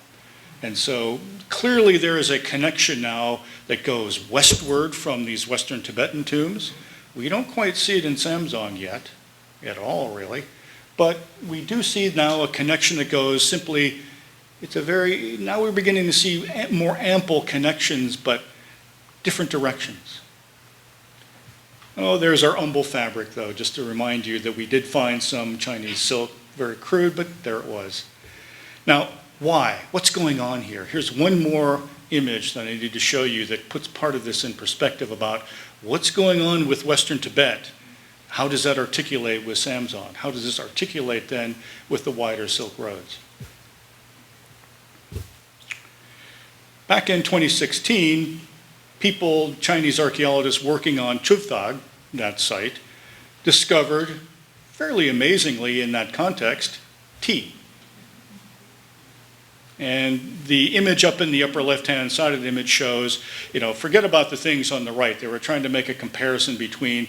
And so clearly there is a connection now that goes westward from these Western Tibetan tombs. We don't quite see it in Sam Dzong yet, at all really, but we do see now a connection that goes simply, now we're beginning to see more ample connections, but different directions. Oh, there's our umbel fabric though, just to remind you that we did find some Chinese silk, very crude, but there it was. Now, why? What's going on here? Here's one more image that I need to show you that puts part of this in perspective about what's going on with Western Tibet. How does that articulate with Sam Dzong? How does this articulate then with the wider Silk Roads? Back in 2016, Chinese archaeologists working on Trubthag, that site, discovered, fairly amazingly in that context, tea. And the image up in the upper left-hand side of the image shows, forget about the things on the right. They were trying to make a comparison between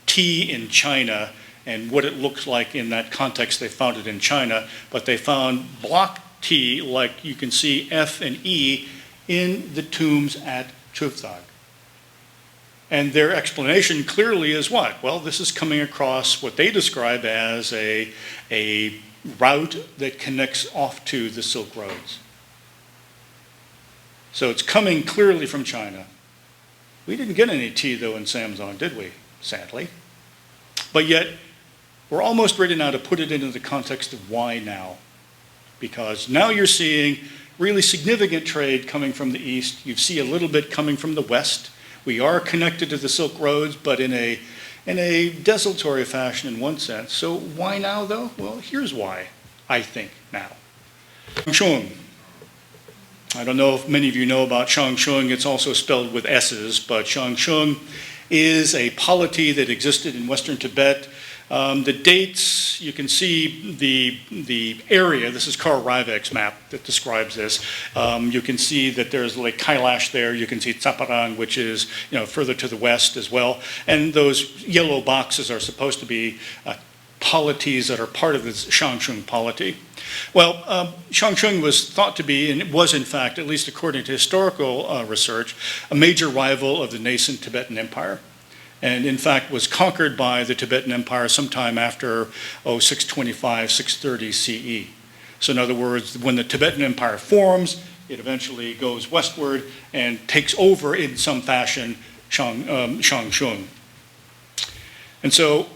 tea in China and what it looks like in that context. They found it in China, but they found block tea, like you can see F and E, in the tombs at Trubthag. And their explanation clearly is what? Well, this is coming across what they describe as a route that connects off to the Silk Roads. So it's coming clearly from China. We didn't get any tea, though, in Sam Dzong, did we? Sadly. But yet, we're almost ready now to put it into the context of why now. Because now you're seeing really significant trade coming from the east. You see a little bit coming from the west. We are connected to the Silk Roads, but in a desultory fashion in one sense. So why now, though? Well, here's why, I think, now. Shangshung. I don't know if many of you know about Shangshung. It's also spelled with S's, but Shangshung is a polity that existed in Western Tibet. The dates, you can see the area. This is Karl Reiweg's map that describes this. You can see that there's Lake Kailash there. You can see Tsaparang, which is further to the west as well. And those yellow boxes are supposed to be polities that are part of this Shangshung polity. Well, Shangshung was thought to be, and it was in fact, at least according to historical research, a major rival of the nascent Tibetan Empire. And in fact was conquered by the Tibetan Empire sometime after 625, 630 CE. So in other words, when the Tibetan Empire forms, it eventually goes westward and takes over in some fashion Shangshung. And so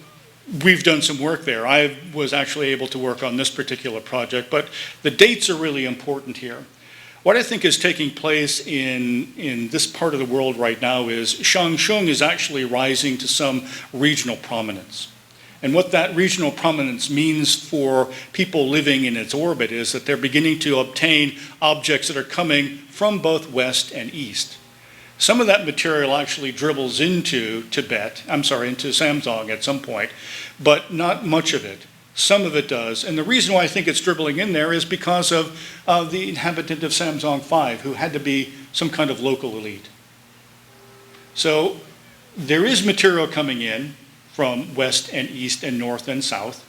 we've done some work there. I was actually able to work on this particular project, but the dates are really important here. What I think is taking place in this part of the world right now is Shangshung is actually rising to some regional prominence. And what that regional prominence means for people living in its orbit is that they're beginning to obtain objects that are coming from both west and east. Some of that material actually dribbles into into Sam Dzong at some point, but not much of it. Some of it does, and the reason why I think it's dribbling in there is because of the inhabitant of Sam Dzong 5, who had to be some kind of local elite. So there is material coming in from west and east and north and south.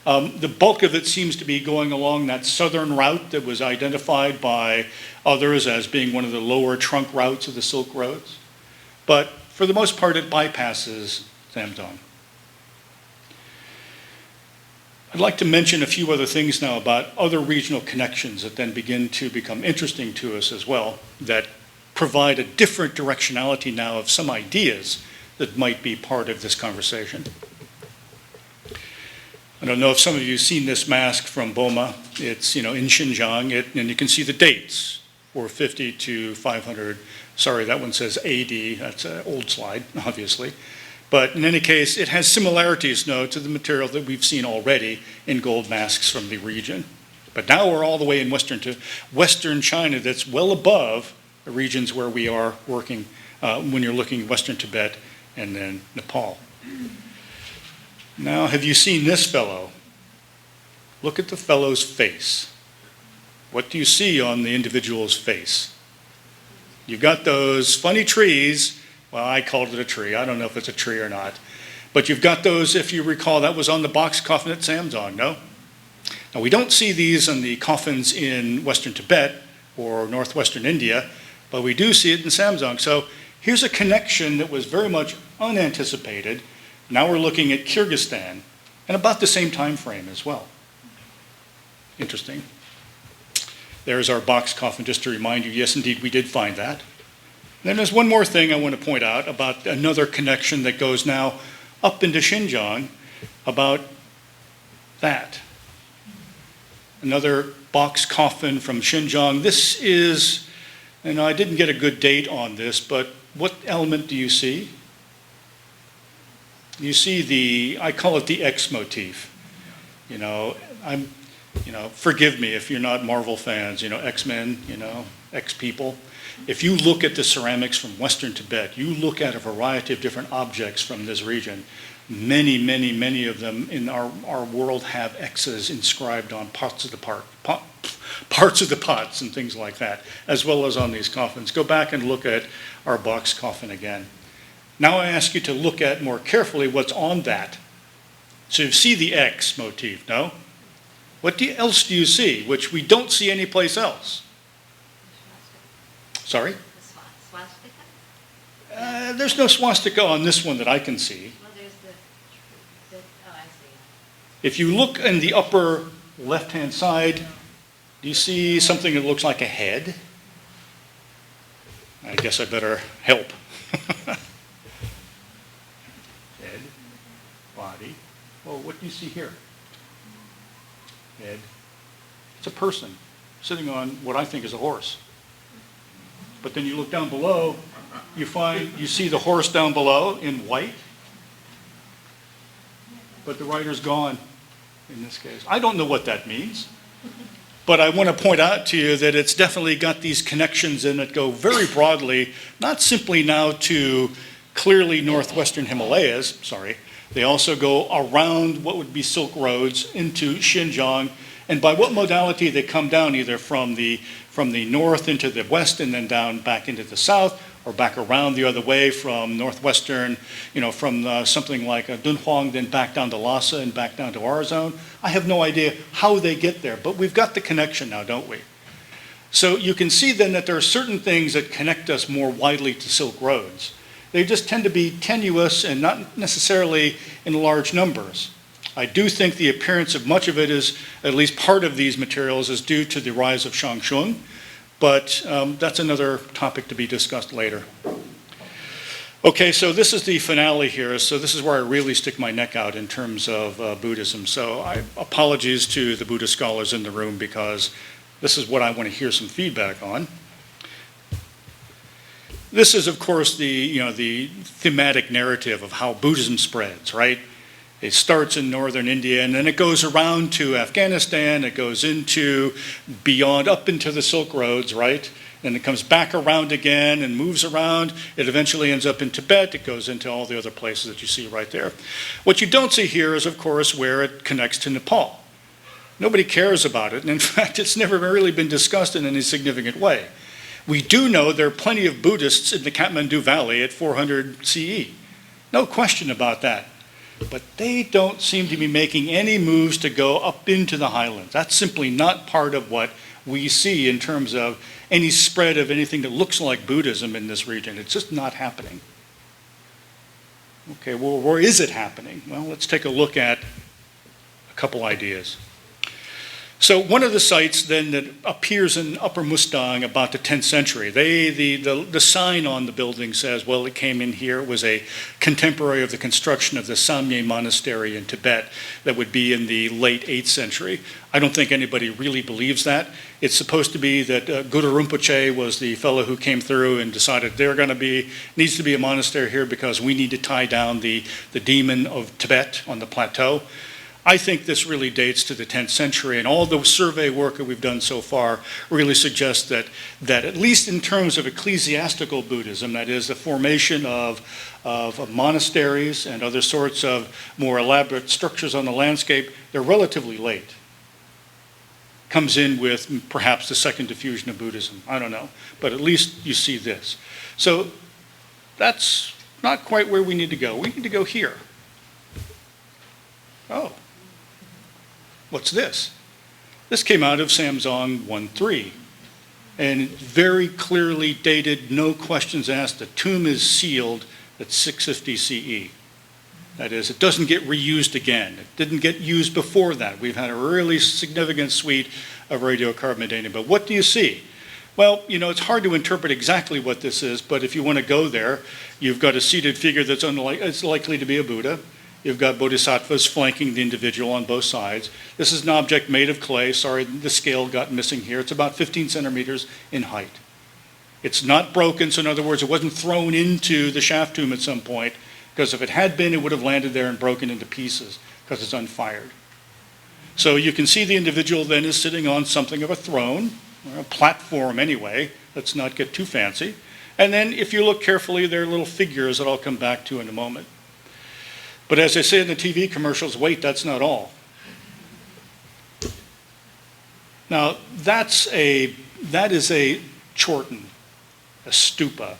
The bulk of it seems to be going along that southern route that was identified by others as being one of the lower trunk routes of the Silk Roads. But for the most part, it bypasses Sam Dzong. I'd like to mention a few other things now about other regional connections that then begin to become interesting to us as well, that provide a different directionality now of some ideas that might be part of this conversation. I don't know if some of you have seen this mask from Boma. It's, in Xinjiang, and you can see the dates, 450 to 500. Sorry, that one says AD. That's an old slide, obviously. But in any case, it has similarities now to the material that we've seen already in gold masks from the region. But now we're all the way in Western China, that's well above the regions where we are working when you're looking at Western Tibet and then Nepal. Now, have you seen this fellow? Look at the fellow's face. What do you see on the individual's face? You've got those funny trees. Well, I called it a tree. I don't know if it's a tree or not. But you've got those, if you recall, that was on the box coffin at Sam Dzong, no? Now, we don't see these on the coffins in Western Tibet or northwestern India, but we do see it in Sam Dzong. So here's a connection that was very much unanticipated. Now we're looking at Kyrgyzstan, and about the same time frame as well. Interesting. There's our box coffin, just to remind you, yes, indeed, we did find that. Then there's one more thing I want to point out about another connection that goes now up into Xinjiang about that. Another box coffin from Xinjiang. This is, and I didn't get a good date on this, but what element do you see? You see I call it the X motif. Forgive me if you're not Marvel fans, X-Men, X-people. If you look at the ceramics from Western Tibet, you look at a variety of different objects from this region, many of them in our world have X's inscribed on parts of the pots and things like that, as well as on these coffins. Go back and look at our box coffin again. Now I ask you to look at more carefully what's on that. So you see the X motif, no? What else do you see, which we don't see anyplace else? Sorry? Swastika? There's no swastika on this one that I can see. Well, there's oh, I see. If you look in the upper left-hand side, do you see something that looks like a head? I guess I better help. Head, body. Well, what do you see here? Head. It's a person sitting on what I think is a horse. But then you look down below, you see the horse down below in white, but the rider's gone in this case. I don't know what that means, but I want to point out to you that it's definitely got these connections in it go very broadly, not simply now to clearly northwestern Himalayas, they also go around what would be Silk Roads into Xinjiang, and by what modality they come down, either from the north into the west and then down back into the south, or back around the other way from northwestern, from something like Dunhuang, then back down to Lhasa and back down to our zone. I have no idea how they get there, but we've got the connection now, don't we? So you can see then that there are certain things that connect us more widely to Silk Roads. They just tend to be tenuous and not necessarily in large numbers. I do think the appearance of much of it is, at least part of these materials, is due to the rise of Shangshung, but that's another topic to be discussed later. Okay, so this is the finale here. So this is where I really stick my neck out in terms of Buddhism. So apologies to the Buddhist scholars in the room, because this is what I want to hear some feedback on. This is, of course, the thematic narrative of how Buddhism spreads, right? It starts in northern India, and then it goes around to Afghanistan, it goes into beyond, up into the Silk Roads, right? Then it comes back around again and moves around. It eventually ends up in Tibet. It goes into all the other places that you see right there. What you don't see here is, of course, where it connects to Nepal. Nobody cares about it, and in fact, it's never really been discussed in any significant way. We do know there are plenty of Buddhists in the Kathmandu Valley at 400 CE. No question about that. But they don't seem to be making any moves to go up into the highlands. That's simply not part of what we see in terms of any spread of anything that looks like Buddhism in this region. It's just not happening. Okay, well, where is it happening? Well, let's take a look at a couple ideas. So one of the sites then that appears in Upper Mustang about the 10th century, the sign on the building says, well, it came in here. It was a contemporary of the construction of the Samye Monastery in Tibet that would be in the late 8th century. I don't think anybody really believes that. It's supposed to be that Guru Rinpoche was the fellow who came through and decided needs to be a monastery here because we need to tie down the demon of Tibet on the plateau. I think this really dates to the 10th century, and all the survey work that we've done so far really suggests that at least in terms of ecclesiastical Buddhism, that is the formation of monasteries and other sorts of more elaborate structures on the landscape, they're relatively late. Comes in with perhaps the second diffusion of Buddhism, I don't know, but at least you see this. So that's not quite where we need to go. We need to go here. Oh. What's this? This came out of Sam Dzong 1.3, and very clearly dated, no questions asked. The tomb is sealed at 650 CE. That is, it doesn't get reused again. It didn't get used before that. We've had a really significant suite of radiocarbon dating. But what do you see? Well, it's hard to interpret exactly what this is, but if you want to go there, you've got a seated figure it's likely to be a Buddha. You've got bodhisattvas flanking the individual on both sides. This is an object made of clay. Sorry, the scale got missing here. It's about 15 centimeters in height. It's not broken, so in other words, it wasn't thrown into the shaft tomb at some point, because if it had been, it would have landed there and broken into pieces, because it's unfired. So you can see the individual then is sitting on something of a throne, or a platform anyway. Let's not get too fancy. And then if you look carefully, there are little figures that I'll come back to in a moment. But as I say in the TV commercials, wait, that's not all. Now, that is a chorten, a stupa.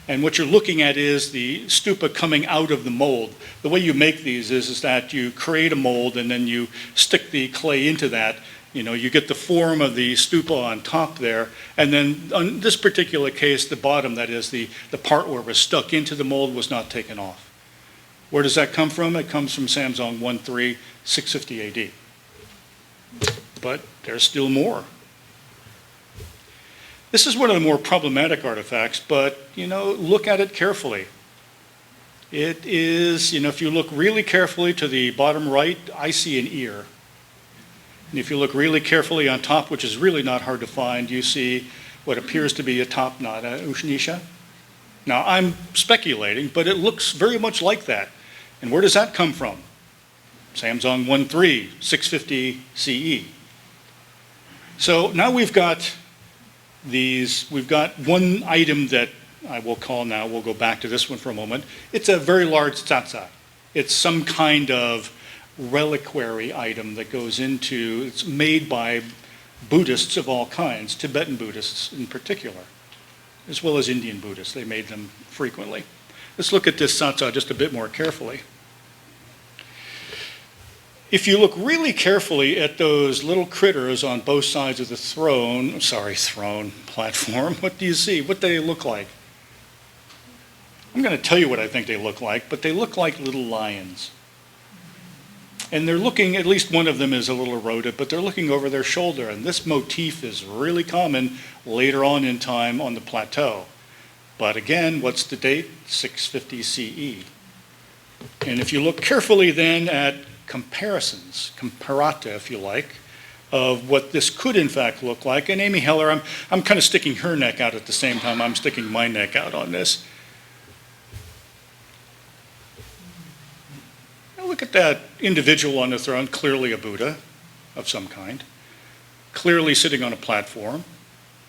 And what you're looking at is the stupa coming out of the mold. The way you make these is that you create a mold and then you stick the clay into that. You get the form of the stupa on top there. And then on this particular case, the bottom, that is the part where it was stuck into the mold, was not taken off. Where does that come from? It comes from Sam Dzong 1.3, 650 AD. But there's still more. This is one of the more problematic artifacts, but, look at it carefully. It is, if you look really carefully to the bottom right, I see an ear. And if you look really carefully on top, which is really not hard to find, you see what appears to be a top knot, Ushnisha. Now, I'm speculating, but it looks very much like that. And where does that come from? Sam Dzong 1.3, 650 CE. So now we've got one item that I will call now, we'll go back to this one for a moment. It's a very large tsatsa. It's some kind of reliquary item that goes into, it's made by Buddhists of all kinds, Tibetan Buddhists in particular, as well as Indian Buddhists. They made them frequently. Let's look at this tsatsa just a bit more carefully. If you look really carefully at those little critters on both sides of the platform, what do you see? What do they look like? I'm going to tell you what I think they look like, but they look like little lions. And they're looking, at least one of them is a little eroded, but they're looking over their shoulder. And this motif is really common later on in time on the plateau. But again, what's the date? 650 CE. And if you look carefully then at comparisons, comparative if you like, of what this could in fact look like. And Amy Heller, I'm kind of sticking her neck out at the same time I'm sticking my neck out on this. Now look at that individual on the throne, clearly a Buddha of some kind, clearly sitting on a platform,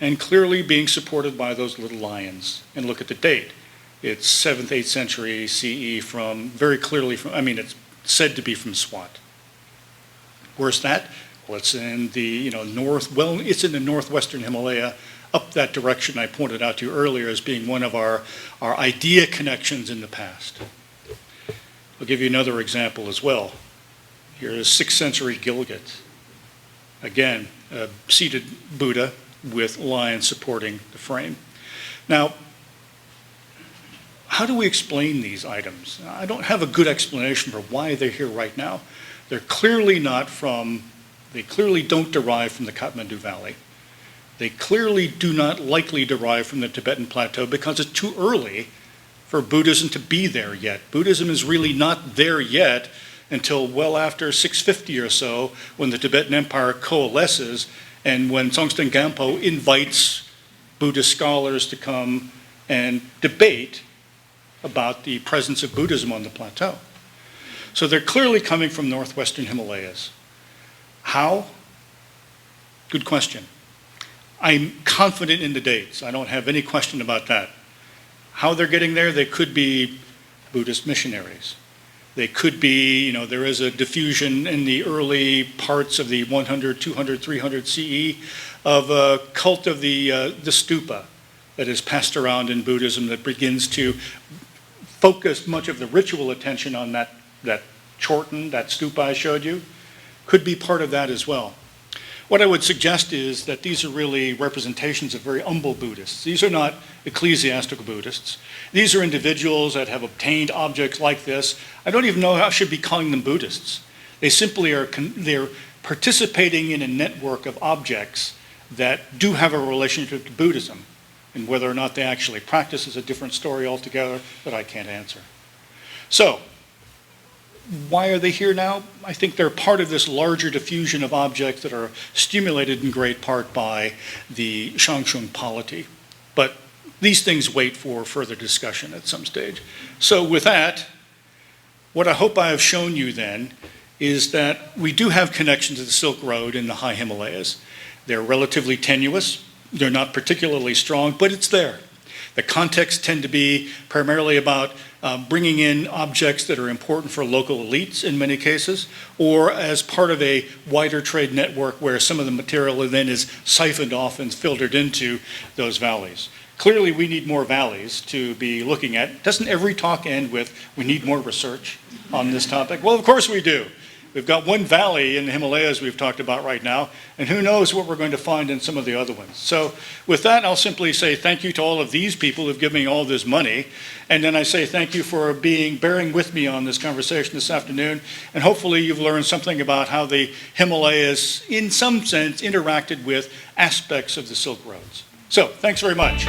and clearly being supported by those little lions. And look at the date. It's 7th, 8th century CE it's said to be from Swat. Where's that? Well, it's in the it's in the northwestern Himalaya, up that direction I pointed out to you earlier as being one of our idea connections in the past. I'll give you another example as well. Here's 6th century Gilgit. Again, a seated Buddha with lions supporting the frame. Now, how do we explain these items? I don't have a good explanation for why they're here right now. They're clearly not from They clearly don't derive from the Kathmandu Valley. They clearly do not likely derive from the Tibetan Plateau because it's too early for Buddhism to be there yet. Buddhism is really not there yet until well after 650 or so, when the Tibetan Empire coalesces and when Songtsen Gampo invites Buddhist scholars to come and debate about the presence of Buddhism on the plateau. So they're clearly coming from northwestern Himalayas. How? Good question. I'm confident in the dates. I don't have any question about that. How they're getting there, they could be Buddhist missionaries. They could be, there is a diffusion in the early parts of the 100, 200, 300 CE of a cult of the stupa that is passed around in Buddhism that begins to focus much of the ritual attention on that chorten, that stupa I showed you. Could be part of that as well. What I would suggest is that these are really representations of very humble Buddhists. These are not ecclesiastical Buddhists. These are individuals that have obtained objects like this. I don't even know how I should be calling them Buddhists. They simply they're participating in a network of objects that do have a relationship to Buddhism. And whether or not they actually practice is a different story altogether that I can't answer. So, why are they here now? I think they're part of this larger diffusion of objects that are stimulated in great part by the Shangshung polity. But these things wait for further discussion at some stage. So with that, what I hope I have shown you then is that we do have connection to the Silk Road in the high Himalayas. They're relatively tenuous. They're not particularly strong, but it's there. The contexts tend to be primarily about bringing in objects that are important for local elites in many cases, or as part of a wider trade network where some of the material then is siphoned off and filtered into those valleys. Clearly, we need more valleys to be looking at. Doesn't every talk end with, we need more research on this topic? Well, of course we do. We've got one valley in the Himalayas we've talked about right now, and who knows what we're going to find in some of the other ones. So with that, I'll simply say thank you to all of these people who've given me all this money, and then I say thank you for bearing with me on this conversation this afternoon, and hopefully you've learned something about how the Himalayas, in some sense, interacted with aspects of the Silk Roads. So, thanks very much.